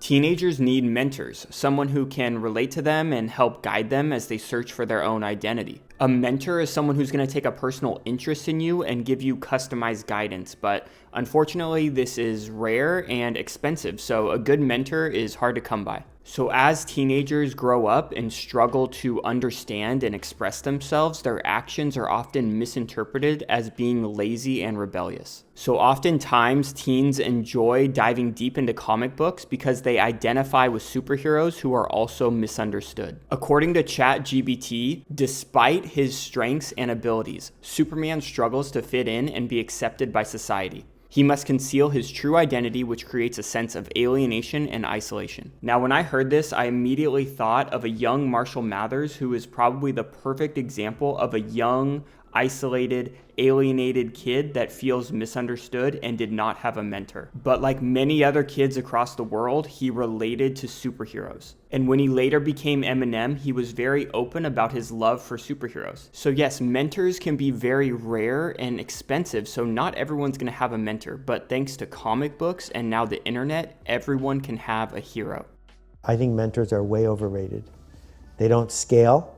Teenagers need mentors, someone who can relate to them and help guide them as they search for their own identity. A mentor is someone who's going to take a personal interest in you and give you customized guidance, but unfortunately this is rare and expensive, so a good mentor is hard to come by. So as teenagers grow up and struggle to understand and express themselves, their actions are often misinterpreted as being lazy and rebellious. So oftentimes teens enjoy diving deep into comic books because they identify with superheroes who are also misunderstood. According to ChatGPT, despite his strengths and abilities, Superman struggles to fit in and be accepted by society. He must conceal his true identity, which creates a sense of alienation and isolation. Now, when I heard this, I immediately thought of a young Marshall Mathers, who is probably the perfect example of a young, isolated, alienated kid that feels misunderstood and did not have a mentor. But like many other kids across the world, he related to superheroes. And when he later became Eminem, he was very open about his love for superheroes. So yes, mentors can be very rare and expensive, so not everyone's gonna have a mentor, but thanks to comic books and now the internet, everyone can have a hero. I think mentors are way overrated. They don't scale.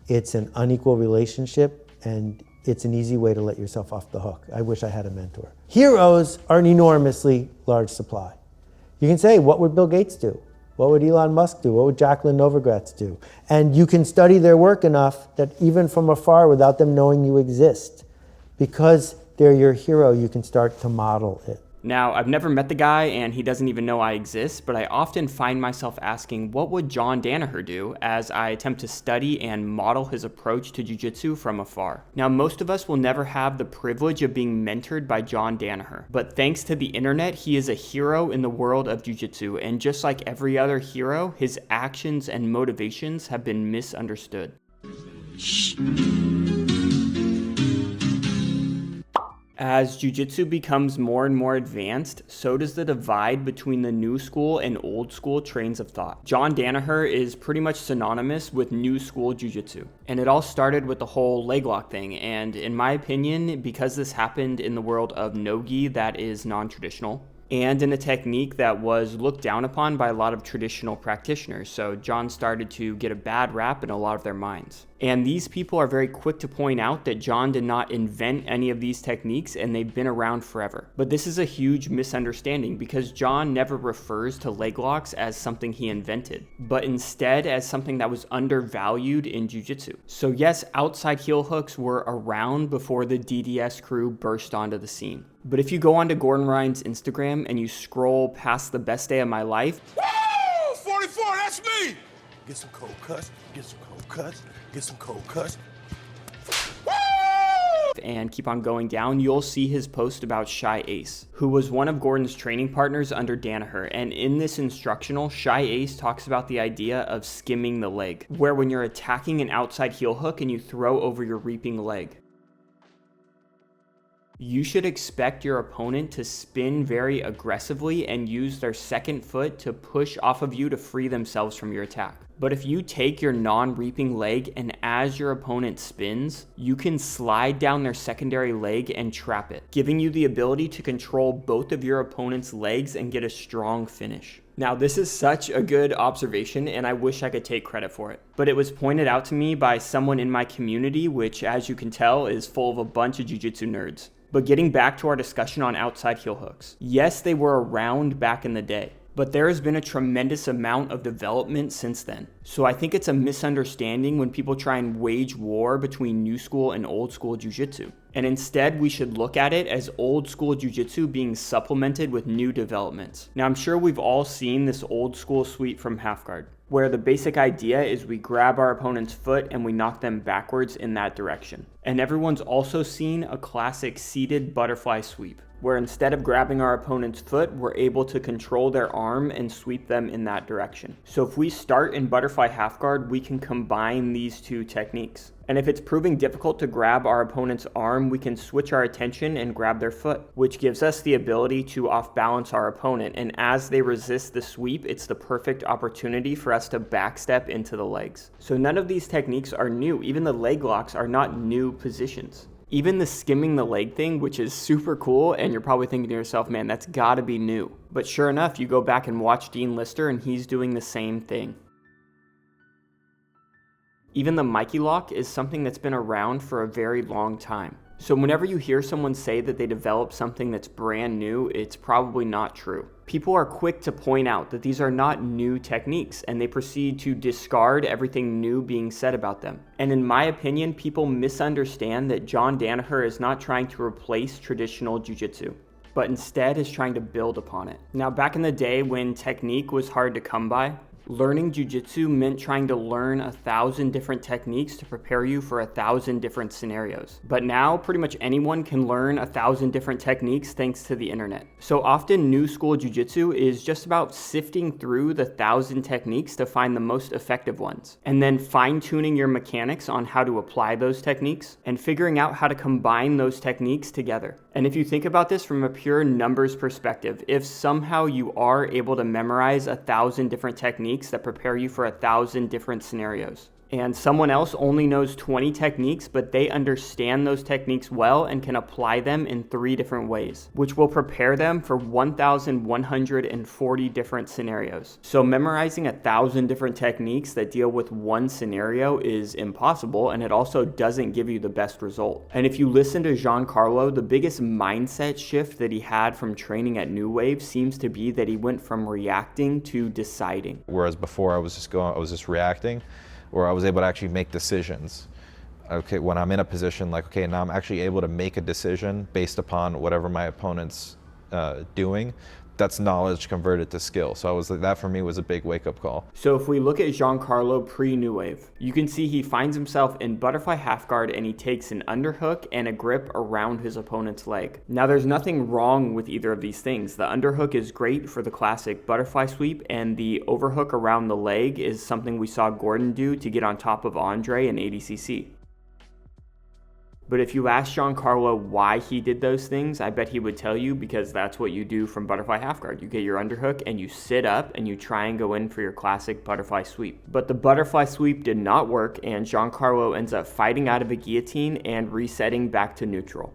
It's an unequal relationship, and it's an easy way to let yourself off the hook. I wish I had a mentor. Heroes are an enormously large supply. You can say, what would Bill Gates do? What would Elon Musk do? What would Jacqueline Novogratz do? And you can study their work enough that even from afar, without them knowing you exist, because they're your hero, you can start to model it. Now, I've never met the guy and he doesn't even know I exist, but I often find myself asking, what would John Danaher do, as I attempt to study and model his approach to jiu-jitsu from afar. Now, most of us will never have the privilege of being mentored by John Danaher, but thanks to the internet, he is a hero in the world of jiu-jitsu, and just like every other hero, his actions and motivations have been misunderstood. As jiu-jitsu becomes more and more advanced, so does the divide between the new school and old school trains of thought. John Danaher is pretty much synonymous with new school jiu-jitsu. And it all started with the whole leg lock thing. And in my opinion, because this happened in the world of no-gi that is non-traditional, and in a technique that was looked down upon by a lot of traditional practitioners. So John started to get a bad rap in a lot of their minds. And these people are very quick to point out that John did not invent any of these techniques and they've been around forever. But this is a huge misunderstanding because John never refers to leg locks as something he invented, but instead as something that was undervalued in jiu-jitsu. So yes, outside heel hooks were around before the DDS crew burst onto the scene. But if you go onto Gordon Ryan's Instagram and you scroll past the best day of my life, woo! 44, that's me! Get some cold cuts, get some cold cuts, get some cold cuts. And keep on going down, you'll see his post about Shy Ace, who was one of Gordon's training partners under Danaher. And in this instructional, Shy Ace talks about the idea of skimming the leg, where when you're attacking an outside heel hook and you throw over your reaping leg, you should expect your opponent to spin very aggressively and use their second foot to push off of you to free themselves from your attack. But if you take your non-reaping leg and as your opponent spins, you can slide down their secondary leg and trap it, giving you the ability to control both of your opponent's legs and get a strong finish. Now, this is such a good observation and I wish I could take credit for it. But it was pointed out to me by someone in my community, which as you can tell is full of a bunch of jiu-jitsu nerds. But getting back to our discussion on outside heel hooks. Yes, they were around back in the day, but there has been a tremendous amount of development since then. So I think it's a misunderstanding when people try and wage war between new school and old school jiu-jitsu. And instead, we should look at it as old school jiu-jitsu being supplemented with new developments. Now, I'm sure we've all seen this old school sweep from half guard, where the basic idea is we grab our opponent's foot and we knock them backwards in that direction. And everyone's also seen a classic seated butterfly sweep, where instead of grabbing our opponent's foot, we're able to control their arm and sweep them in that direction. So if we start in butterfly half guard, we can combine these two techniques. And if it's proving difficult to grab our opponent's arm, we can switch our attention and grab their foot, which gives us the ability to off-balance our opponent. And as they resist the sweep, it's the perfect opportunity for us to backstep into the legs. So none of these techniques are new. Even the leg locks are not new positions. Even the skimming the leg thing, which is super cool, and you're probably thinking to yourself, man, that's gotta be new. But sure enough, you go back and watch Dean Lister and he's doing the same thing. Even the Mikey lock is something that's been around for a very long time. So whenever you hear someone say that they developed something that's brand new, it's probably not true. People are quick to point out that these are not new techniques, and they proceed to discard everything new being said about them. And in my opinion, people misunderstand that John Danaher is not trying to replace traditional jiu-jitsu, but instead is trying to build upon it. Now, back in the day when technique was hard to come by, learning jiu-jitsu meant trying to learn 1,000 different techniques to prepare you for 1,000 different scenarios. But now, pretty much anyone can learn 1,000 different techniques thanks to the internet. So often, new school jiu-jitsu is just about sifting through the 1,000 techniques to find the most effective ones, and then fine-tuning your mechanics on how to apply those techniques, and figuring out how to combine those techniques together. And if you think about this from a pure numbers perspective, if somehow you are able to memorize 1,000 different techniques that prepare you for 1,000 different scenarios, and someone else only knows 20 techniques, but they understand those techniques well and can apply them in 3 different ways, which will prepare them for 1,140 different scenarios. So memorizing 1,000 different techniques that deal with one scenario is impossible, and it also doesn't give you the best result. And if you listen to Giancarlo, the biggest mindset shift that he had from training at New Wave seems to be that he went from reacting to deciding. Whereas before I was just reacting, where I was able to actually make decisions. Okay, when I'm in a position like, okay, now I'm actually able to make a decision based upon whatever my opponent's doing. That's knowledge converted to skill. So that for me was a big wake-up call. So if we look at Giancarlo pre-New Wave, you can see he finds himself in butterfly half guard and he takes an underhook and a grip around his opponent's leg. Now there's nothing wrong with either of these things. The underhook is great for the classic butterfly sweep, and the overhook around the leg is something we saw Gordon do to get on top of Andre in ADCC. But if you ask Giancarlo why he did those things, I bet he would tell you because that's what you do from butterfly half guard. You get your underhook and you sit up and you try and go in for your classic butterfly sweep. But the butterfly sweep did not work, and Giancarlo ends up fighting out of a guillotine and resetting back to neutral.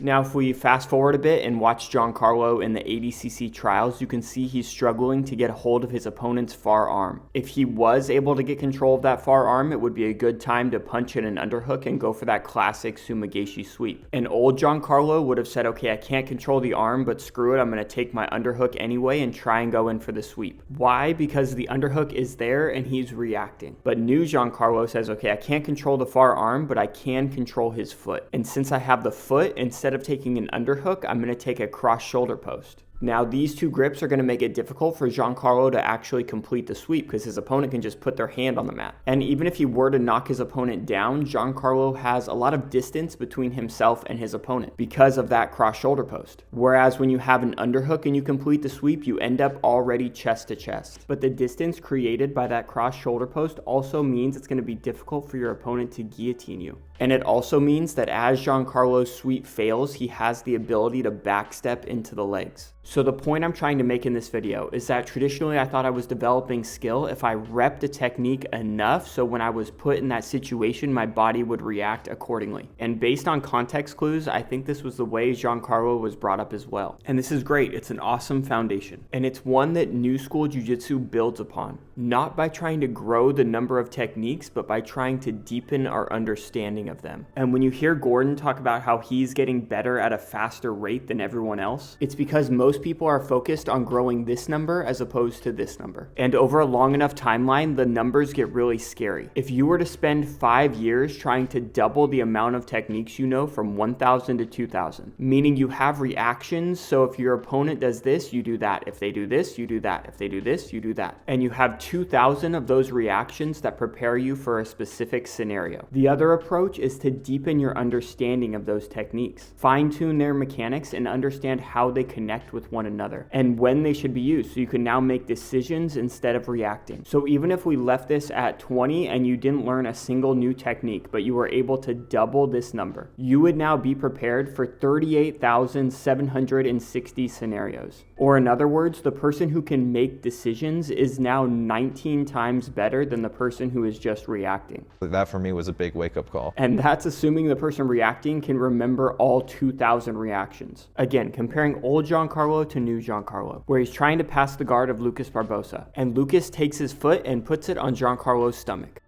Now, if we fast forward a bit and watch Giancarlo in the ADCC trials, you can see he's struggling to get a hold of his opponent's far arm. If he was able to get control of that far arm, it would be a good time to punch in an underhook and go for that classic Sumigaeshi sweep. And old Giancarlo would have said, okay, I can't control the arm, but screw it, I'm going to take my underhook anyway and try and go in for the sweep. Why? Because the underhook is there and he's reacting. But new Giancarlo says, okay, I can't control the far arm, but I can control his foot. And since I have the foot, instead of taking an underhook, I'm going to take a cross shoulder post. Now, these two grips are going to make it difficult for Giancarlo to actually complete the sweep because his opponent can just put their hand on the mat. And even if he were to knock his opponent down, Giancarlo has a lot of distance between himself and his opponent because of that cross shoulder post. Whereas when you have an underhook and you complete the sweep, you end up already chest to chest. But the distance created by that cross shoulder post also means it's going to be difficult for your opponent to guillotine you. And it also means that as Giancarlo's sweep fails, he has the ability to backstep into the legs. So the point I'm trying to make in this video is that traditionally I thought I was developing skill if I repped a technique enough so when I was put in that situation, my body would react accordingly. And based on context clues, I think this was the way Giancarlo was brought up as well. And this is great. It's an awesome foundation. And it's one that New School Jiu Jitsu builds upon, not by trying to grow the number of techniques, but by trying to deepen our understanding of them. And when you hear Gordon talk about how he's getting better at a faster rate than everyone else, it's because most people are focused on growing this number as opposed to this number. And over a long enough timeline, the numbers get really scary. If you were to spend 5 years trying to double the amount of techniques you know from 1,000 to 2,000, meaning you have reactions, so if your opponent does this, you do that. If they do this, you do that. If they do this, you do that. And you have 2,000 of those reactions that prepare you for a specific scenario. The other approach is to deepen your understanding of those techniques, fine-tune their mechanics, and understand how they connect with one another and when they should be used, so you can now make decisions instead of reacting. So even if we left this at 20 and you didn't learn a single new technique, but you were able to double this number, you would now be prepared for 38,760 scenarios. Or in other words, the person who can make decisions is now 19 times better than the person who is just reacting. That for me was a big wake-up call. And And that's assuming the person reacting can remember all 2,000 reactions. Again, comparing old Giancarlo to new Giancarlo, where he's trying to pass the guard of Lucas Barbosa, and Lucas takes his foot and puts it on Giancarlo's stomach.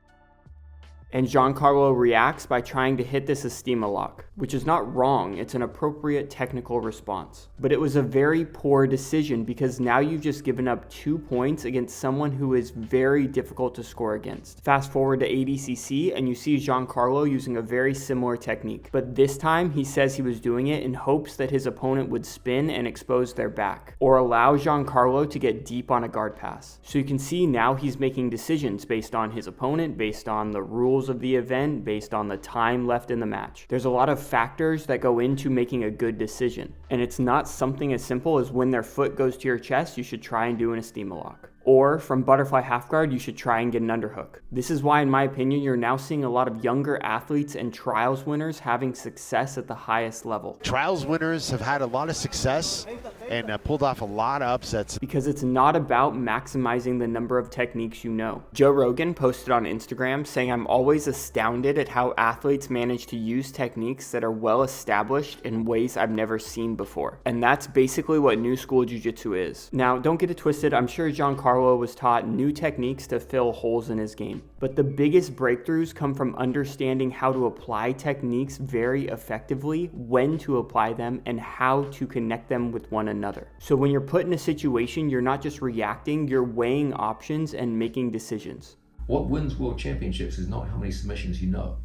And Giancarlo reacts by trying to hit this Estima lock, which is not wrong, it's an appropriate technical response. But it was a very poor decision because now you've just given up 2 points against someone who is very difficult to score against. Fast forward to ADCC and you see Giancarlo using a very similar technique, but this time he says he was doing it in hopes that his opponent would spin and expose their back, or allow Giancarlo to get deep on a guard pass. So you can see now he's making decisions based on his opponent, based on the rules of the event, based on the time left in the match. There's a lot of factors that go into making a good decision, and it's not something as simple as when their foot goes to your chest, you should try and do an Estima lock. Or from butterfly half guard, you should try and get an underhook. This is why, in my opinion, you're now seeing a lot of younger athletes and trials winners having success at the highest level. Trials winners have had a lot of success and pulled off a lot of upsets. Because it's not about maximizing the number of techniques you know. Joe Rogan posted on Instagram saying, "I'm always astounded at how athletes manage to use techniques that are well established in ways I've never seen before." And that's basically what New School Jiu Jitsu is. Now, don't get it twisted, I'm sure Giancarlo was taught new techniques to fill holes in his game. But the biggest breakthroughs come from understanding how to apply techniques very effectively, when to apply them, and how to connect them with one another. So when you're put in a situation, you're not just reacting, you're weighing options and making decisions. What wins world championships is not how many submissions you know.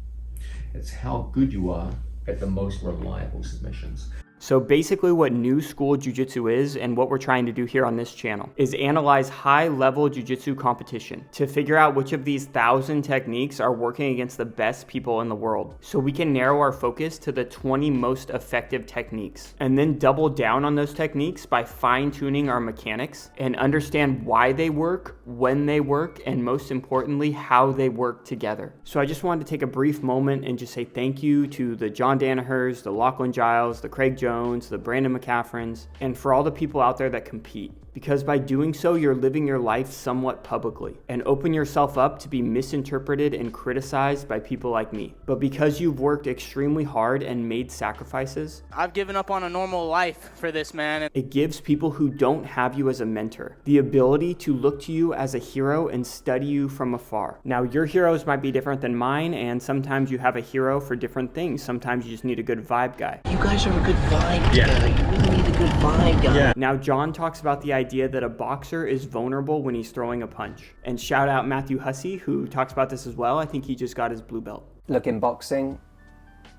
It's how good you are at the most reliable submissions. So basically what New School Jiu Jitsu is, and what we're trying to do here on this channel, is analyze high-level Jiu Jitsu competition to figure out which of these 1,000 techniques are working against the best people in the world, so we can narrow our focus to the 20 most effective techniques, and then double down on those techniques by fine-tuning our mechanics and understand why they work, when they work, and most importantly, how they work together. So I just wanted to take a brief moment and just say thank you to the John Danahers, the Lachlan Giles, the Craig Jones, the Brandon McCaffrins, and for all the people out there that compete. Because by doing so, you're living your life somewhat publicly and open yourself up to be misinterpreted and criticized by people like me. But because you've worked extremely hard and made sacrifices, I've given up on a normal life for this, man. It gives people who don't have you as a mentor the ability to look to you as a hero and study you from afar. Now, your heroes might be different than mine, and sometimes you have a hero for different things. Sometimes you just need a good vibe guy. You guys are a good vibe together. You really need a good vibe guy. Yeah. Now, John talks about the idea that a boxer is vulnerable when he's throwing a punch. And shout out Matthew Hussey, who talks about this as well. I think he just got his blue belt. Look, in boxing,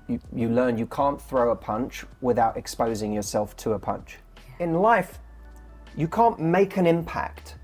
you learn you can't throw a punch without exposing yourself to a punch. In life, you can't make an impact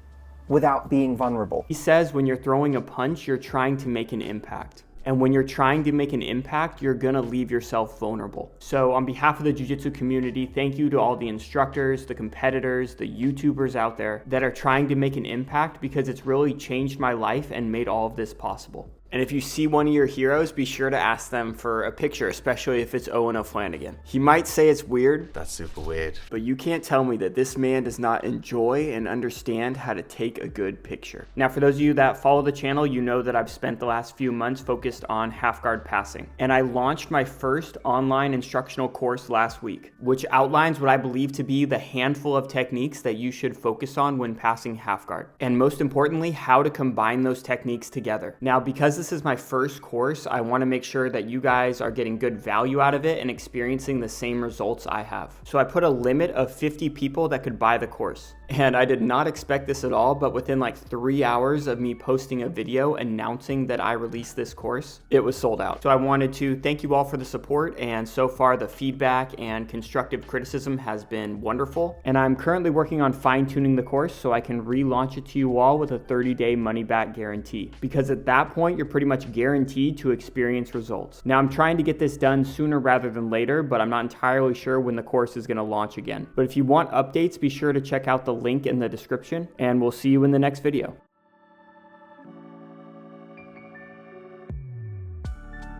without being vulnerable. He says when you're throwing a punch, you're trying to make an impact. And when you're trying to make an impact, you're gonna leave yourself vulnerable. So on behalf of the Jiu-Jitsu community, thank you to all the instructors, the competitors, the YouTubers out there that are trying to make an impact, because it's really changed my life and made all of this possible. And if you see one of your heroes, be sure to ask them for a picture, especially if it's Owen O'Flanagan. He might say it's weird. That's super weird. But you can't tell me that this man does not enjoy and understand how to take a good picture. Now, for those of you that follow the channel, you know that I've spent the last few months focused on half guard passing. And I launched my first online instructional course last week, which outlines what I believe to be the handful of techniques that you should focus on when passing half guard. And most importantly, how to combine those techniques together. Now, because this is my first course, I want to make sure that you guys are getting good value out of it and experiencing the same results I have. So I put a limit of 50 people that could buy the course. And I did not expect this at all, but within like 3 hours of me posting a video announcing that I released this course, it was sold out. So I wanted to thank you all for the support, and so far the feedback and constructive criticism has been wonderful. And I'm currently working on fine-tuning the course so I can relaunch it to you all with a 30-day money-back guarantee. Because at that point, you're pretty much guaranteed to experience results. Now, I'm trying to get this done sooner rather than later, but I'm not entirely sure when the course is going to launch again. But if you want updates, be sure to check out the link in the description, and we'll see you in the next video.